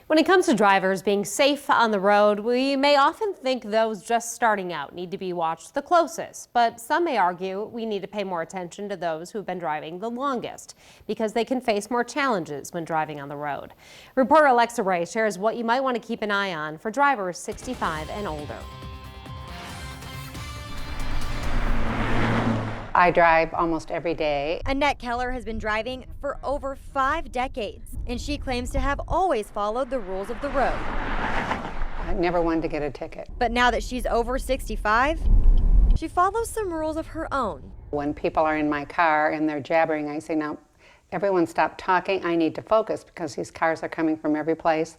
When it comes to drivers being safe on the road, we may often think those just starting out need to be watched the closest, but some may argue we need to pay more attention to those who've been driving the longest because they can face more challenges when driving on the road. Reporter Alexa Ray shares what you might want to keep an eye on for drivers 65 and older. I drive almost every day. Annette Keller has been driving for over 5 decades, and she claims to have always followed the rules of the road. I never wanted to get a ticket. But now that she's over 65, she follows some rules of her own. When people are in my car and they're jabbering, I say, now, everyone stop talking. I need to focus because these cars are coming from every place.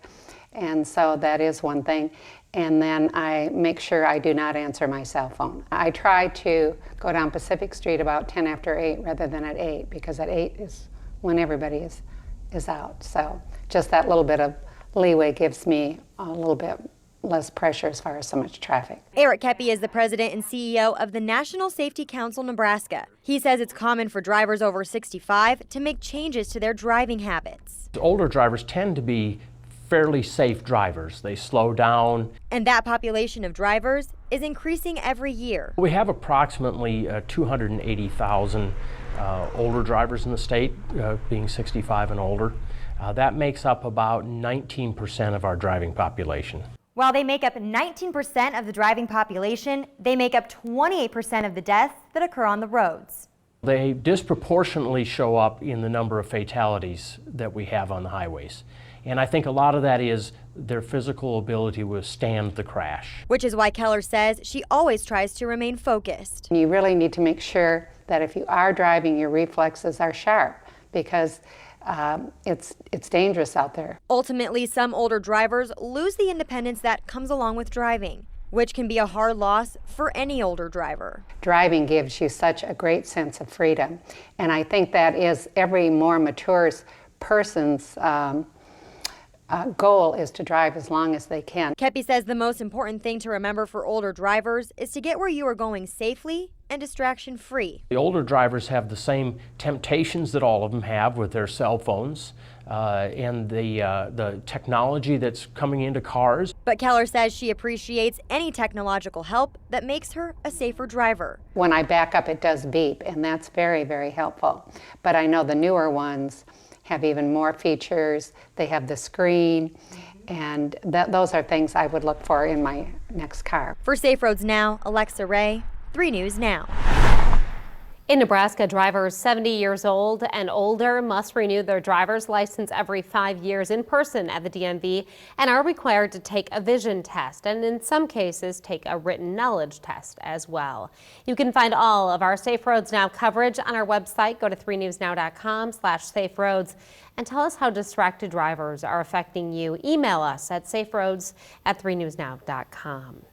And so that is one thing. And then I make sure I do not answer my cell phone. I try to go down Pacific Street about 10 after 8 rather than at 8, because at 8 is when everybody is out. So just that little bit of leeway gives me a little bit less pressure as far as so much traffic. Eric Kepi is the president and CEO of the National Safety Council Nebraska. He says it's common for drivers over 65 to make changes to their driving habits. Older drivers tend to be fairly safe drivers. They slow down. And that population of drivers is increasing every year. We have approximately 280,000 older drivers in the state, being 65 and older. That makes up about 19% of our driving population. While they make up 19% of the driving population, they make up 28% of the deaths that occur on the roads. They disproportionately show up in the number of fatalities that we have on the highways. And I think a lot of that is their physical ability to withstand the crash. Which is why Keller says she always tries to remain focused. You really need to make sure that if you are driving, your reflexes are sharp, because it's dangerous out there. Ultimately, some older drivers lose the independence that comes along with driving, which can be a hard loss for any older driver. Driving gives you such a great sense of freedom, and I think that is every more mature person's goal is to drive as long as they can. Kepi says the most important thing to remember for older drivers is to get where you are going safely and distraction-free. The older drivers have the same temptations that all of them have with their cell phones and the technology that's coming into cars. But Keller says she appreciates any technological help that makes her a safer driver. When I back up, it does beep, and that's very, very helpful. But I know the newer ones have even more features. They have the screen, and those are things I would look for in my next car. For Safe Roads Now, Alexa Ray, 3 News Now. In Nebraska, drivers 70 years old and older must renew their driver's license every 5 years in person at the DMV and are required to take a vision test and in some cases take a written knowledge test as well. You can find all of our Safe Roads Now coverage on our website. Go to 3newsnow.com/safe roads and tell us how distracted drivers are affecting you. Email us at saferoads@3newsnow.com.